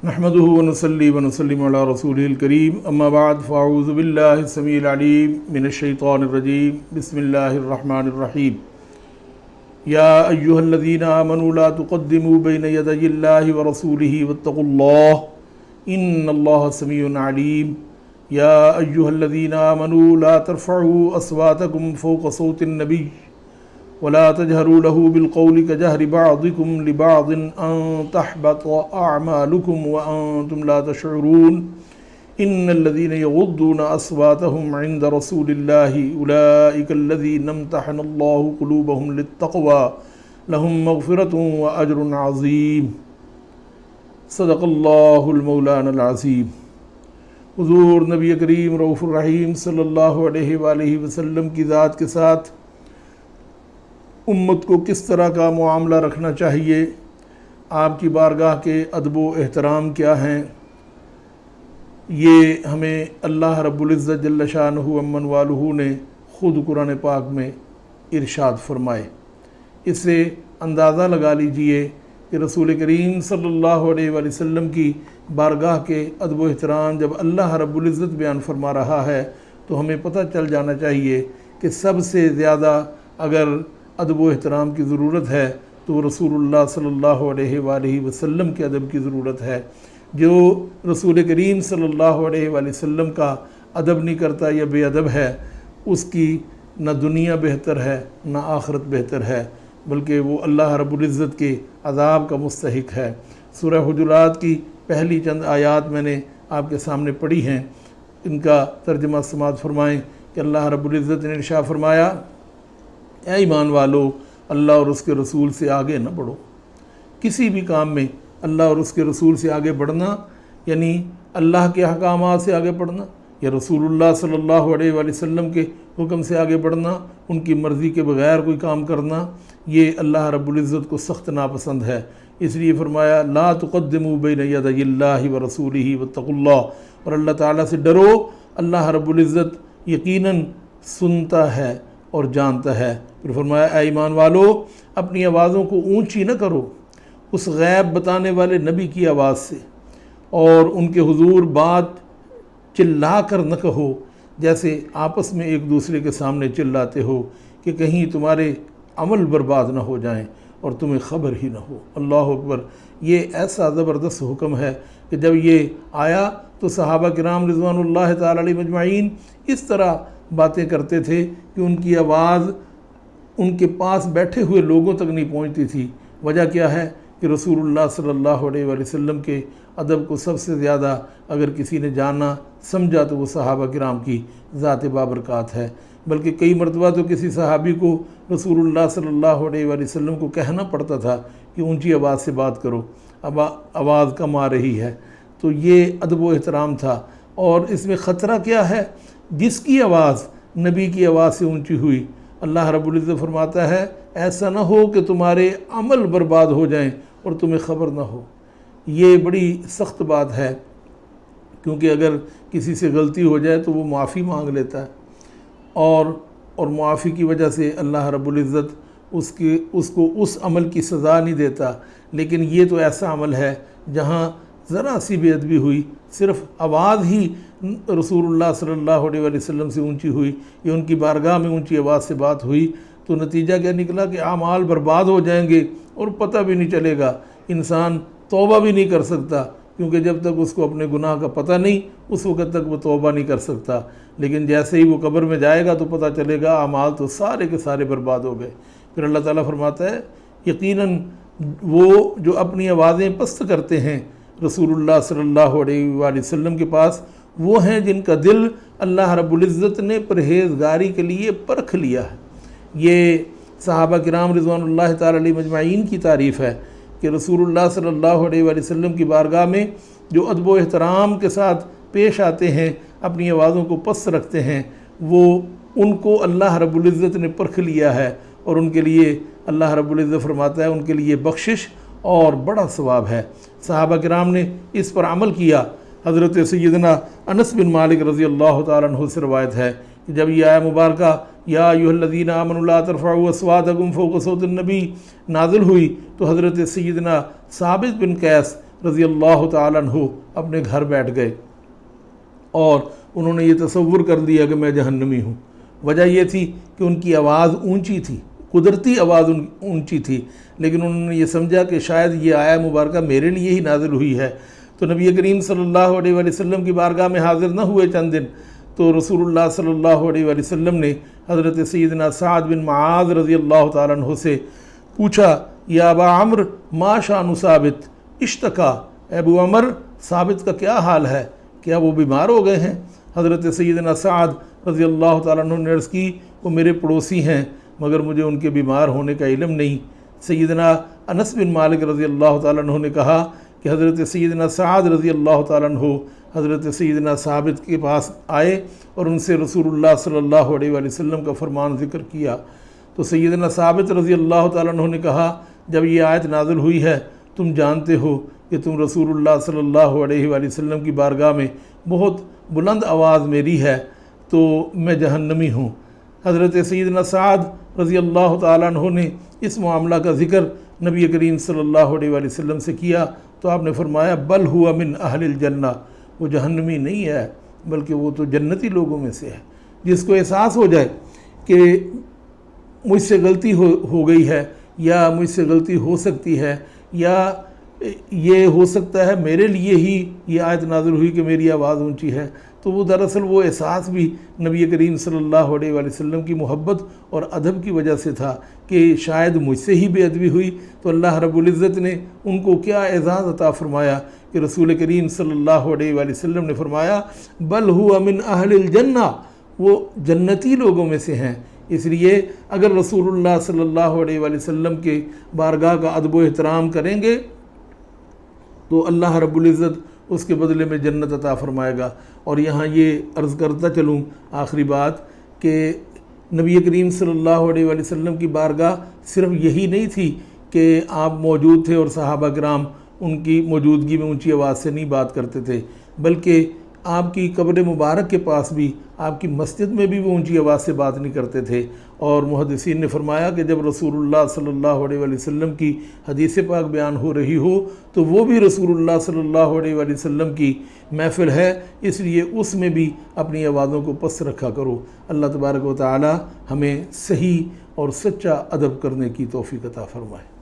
نحمده ونصلي ونسلم على رسوله الكريم اما بعد فاعوذ بالله السميع العليم من الشيطان الرجيم بسم الله الرحمن الرحيم يا أيها الذين آمنوا لا تقدموا بين يدي الله ورسوله واتقوا الله إن الله سميع عليم يا أيها الذين آمنوا لا ترفعوا أصواتكم فوق صوت النبي ولا تجهروا له بالقول كجهر بعضكم لبعض أن تحبط أعمالكم وأنتم لا تشعرون إن الذين يغضون أصواتهم عند رسول الله أولئك الذين امتحن الله قلوبهم للتقوى لهم مغفرة وأجر عظيم صدق الله المولانا العظيم۔ حضور نبی کریم رؤوف الرحیم صلی اللہ علیہ وآلہ وسلم کی ذات کے ساتھ امت کو کس طرح کا معاملہ رکھنا چاہیے، آپ کی بارگاہ کے ادب و احترام کیا ہیں، یہ ہمیں اللہ رب العزت جل شانہ عمن والہ نے خود قرآن پاک میں ارشاد فرمائے۔ اس سے اندازہ لگا لیجئے کہ رسول کریم صلی اللہ علیہ وآلہ وسلم کی بارگاہ کے ادب و احترام جب اللہ رب العزت بیان فرما رہا ہے تو ہمیں پتہ چل جانا چاہیے کہ سب سے زیادہ اگر ادب و احترام کی ضرورت ہے تو رسول اللہ صلی اللہ علیہ وآلہ وسلم کے ادب کی ضرورت ہے۔ جو رسول کریم صلی اللہ علیہ وآلہ وسلم کا ادب نہیں کرتا یا بے ادب ہے، اس کی نہ دنیا بہتر ہے نہ آخرت بہتر ہے، بلکہ وہ اللہ رب العزت کے عذاب کا مستحق ہے۔ سورہ حجرات کی پہلی چند آیات میں نے آپ کے سامنے پڑھی ہیں، ان کا ترجمہ سماعت فرمائیں کہ اللہ رب العزت نے ارشاد فرمایا، اے ایمان والو، اللہ اور اس کے رسول سے آگے نہ بڑھو۔ کسی بھی کام میں اللہ اور اس کے رسول سے آگے بڑھنا یعنی اللہ کے احکامات سے آگے بڑھنا یا رسول اللہ صلی اللہ علیہ وآلہ وسلم کے حکم سے آگے بڑھنا، ان کی مرضی کے بغیر کوئی کام کرنا، یہ اللہ رب العزت کو سخت ناپسند ہے۔ اس لیے فرمایا لا تقدموا بین یدی اللہ ورسولہ واتقوا اللہ، اور اللہ تعالیٰ سے ڈرو، اللہ رب العزت یقیناً سنتا ہے اور جانتا ہے۔ پھر فرمایا اے ایمان والو، اپنی آوازوں کو اونچی نہ کرو اس غیب بتانے والے نبی کی آواز سے، اور ان کے حضور بات چلا کر نہ کہو جیسے آپس میں ایک دوسرے کے سامنے چلاتے ہو کہ کہیں تمہارے عمل برباد نہ ہو جائیں اور تمہیں خبر ہی نہ ہو۔ اللہ اکبر، یہ ایسا زبردست حکم ہے کہ جب یہ آیا تو صحابہ کرام رضوان اللہ تعالی علیہ مجمعین اس طرح باتیں کرتے تھے کہ ان کی آواز ان کے پاس بیٹھے ہوئے لوگوں تک نہیں پہنچتی تھی۔ وجہ کیا ہے کہ رسول اللہ صلی اللہ علیہ وآلہ وسلم کے ادب کو سب سے زیادہ اگر کسی نے جانا سمجھا تو وہ صحابہ کرام کی ذات بابرکات ہے۔ بلکہ کئی مرتبہ تو کسی صحابی کو رسول اللہ صلی اللہ علیہ وآلہ وسلم کو کہنا پڑتا تھا کہ اونچی آواز سے بات کرو، اب آواز کم آ رہی ہے۔ تو یہ ادب و احترام تھا، اور اس میں خطرہ کیا ہے؟ جس کی آواز نبی کی آواز سے اونچی ہوئی، اللہ رب العزت فرماتا ہے ایسا نہ ہو کہ تمہارے عمل برباد ہو جائیں اور تمہیں خبر نہ ہو۔ یہ بڑی سخت بات ہے، کیونکہ اگر کسی سے غلطی ہو جائے تو وہ معافی مانگ لیتا ہے، اور معافی کی وجہ سے اللہ رب العزت اس کو اس عمل کی سزا نہیں دیتا۔ لیکن یہ تو ایسا عمل ہے جہاں ذرا سی بے ادبی ہوئی، صرف آواز ہی رسول اللہ صلی اللہ علیہ وآلہ وسلم سے اونچی ہوئی یا ان کی بارگاہ میں اونچی آواز سے بات ہوئی، تو نتیجہ کیا نکلا کہ اعمال برباد ہو جائیں گے اور پتہ بھی نہیں چلے گا۔ انسان توبہ بھی نہیں کر سکتا، کیونکہ جب تک اس کو اپنے گناہ کا پتہ نہیں اس وقت تک وہ توبہ نہیں کر سکتا۔ لیکن جیسے ہی وہ قبر میں جائے گا تو پتہ چلے گا اعمال تو سارے کے سارے برباد ہو گئے۔ پھر اللہ تعالیٰ فرماتا ہے یقیناً وہ جو اپنی آوازیں پست کرتے ہیں رسول اللہ صلی اللہ علیہ وآلہ وسلم کے پاس، وہ ہیں جن کا دل اللہ رب العزت نے پرہیزگاری کے لیے پرکھ لیا ہے۔ یہ صحابہ کرام رضوان اللہ تعالی علیہ مجمعین کی تعریف ہے کہ رسول اللہ صلی اللہ علیہ وآلہ وسلم کی بارگاہ میں جو ادب و احترام کے ساتھ پیش آتے ہیں، اپنی آوازوں کو پست رکھتے ہیں، وہ ان کو اللہ رب العزت نے پرکھ لیا ہے، اور ان کے لیے اللہ رب العزت فرماتا ہے ان کے لیے بخشش اور بڑا ثواب ہے۔ صحابہ کرام نے اس پر عمل کیا۔ حضرت سیدنا انس بن مالک رضی اللہ تعالیٰ عنہ سے روایت ہے کہ جب یہ آیہ مبارکہ یا ایھا الذین آمنوا لا ترفعوا اصواتکم فوق صوت النبی نازل ہوئی تو حضرت سیدنا ثابت بن قیس رضی اللہ تعالیٰ عنہ اپنے گھر بیٹھ گئے اور انہوں نے یہ تصور کر دیا کہ میں جہنمی ہوں۔ وجہ یہ تھی کہ ان کی آواز اونچی تھی، قدرتی آواز اونچی تھی، لیکن انہوں نے یہ سمجھا کہ شاید یہ آیہ مبارکہ میرے لیے ہی نازل ہوئی ہے، تو نبی کریم صلی اللہ علیہ وآلہ وسلم کی بارگاہ میں حاضر نہ ہوئے چند دن۔ تو رسول اللہ صلی اللہ علیہ وآلہ وسلم نے حضرت سیدنا سعد بن معاذ رضی اللہ تعالیٰ عنہ سے پوچھا، یا ابا عمرو ما شان ثابت اشتکا، اے ابو عمر ثابت کا کیا حال ہے، کیا وہ بیمار ہو گئے ہیں؟ حضرت سیدنا سعد رضی اللہ تعالیٰ عنہ نے عرض کی، وہ میرے پڑوسی ہیں مگر مجھے ان کے بیمار ہونے کا علم نہیں۔ سیدنا انس بن مالک رضی اللہ تعالیٰ عنہ نے کہا کہ حضرت سیدنا سعد رضی اللہ تعالیٰ عنہ حضرت سیدنا ثابت کے پاس آئے اور ان سے رسول اللہ صلی اللہ علیہ وآلہ وسلم کا فرمان ذکر کیا، تو سیدنا ثابت رضی اللہ تعالیٰ عنہ نے کہا، جب یہ آیت نازل ہوئی ہے تم جانتے ہو کہ تم رسول اللہ صلی اللہ علیہ وآلہ وسلم کی بارگاہ میں بہت بلند آواز میری ہے تو میں جہنمی ہوں۔ حضرت سیدنا سعد رضی اللہ تعالیٰ عنہ نے اس معاملہ کا ذکر نبی کریم صلی اللہ علیہ وآلہ وسلم سے کیا تو آپ نے فرمایا، بل ہوا من اہل الجنہ، وہ جہنمی نہیں ہے بلکہ وہ تو جنتی لوگوں میں سے ہے۔ جس کو احساس ہو جائے کہ مجھ سے غلطی ہو گئی ہے یا مجھ سے غلطی ہو سکتی ہے یا یہ ہو سکتا ہے میرے لیے ہی یہ آیت نازل ہوئی کہ میری آواز اونچی ہے، تو وہ دراصل وہ احساس بھی نبی کریم صلی اللہ علیہ وآلہ وسلم کی محبت اور ادب کی وجہ سے تھا کہ شاید مجھ سے ہی بے ادبی ہوئی تو اللہ رب العزت نے ان کو کیا اعزاز عطا فرمایا کہ رسول کریم صلی اللہ علیہ وآلہ وسلم نے فرمایا، بل ہوا من اہل الجنہ، وہ جنتی لوگوں میں سے ہیں۔ اس لیے اگر رسول اللہ صلی اللہ علیہ وآلہ وسلم کے بارگاہ کا ادب و احترام کریں گے تو اللہ رب العزت اس کے بدلے میں جنت عطا فرمائے گا۔ اور یہاں یہ عرض کرتا چلوں آخری بات کہ نبی کریم صلی اللہ علیہ وآلہ وسلم کی بارگاہ صرف یہی نہیں تھی کہ آپ موجود تھے اور صحابہ کرام ان کی موجودگی میں اونچی آواز سے نہیں بات کرتے تھے، بلکہ آپ کی قبر مبارک کے پاس بھی، آپ کی مسجد میں بھی وہ اونچی آواز سے بات نہیں کرتے تھے۔ اور محدثین نے فرمایا کہ جب رسول اللہ صلی اللہ علیہ وآلہ وسلم کی حدیث پاک بیان ہو رہی ہو تو وہ بھی رسول اللہ صلی اللہ علیہ وآلہ وسلم کی محفل ہے، اس لیے اس میں بھی اپنی آوازوں کو پست رکھا کرو۔ اللہ تبارک و تعالی ہمیں صحیح اور سچا ادب کرنے کی توفیق عطا فرمائے۔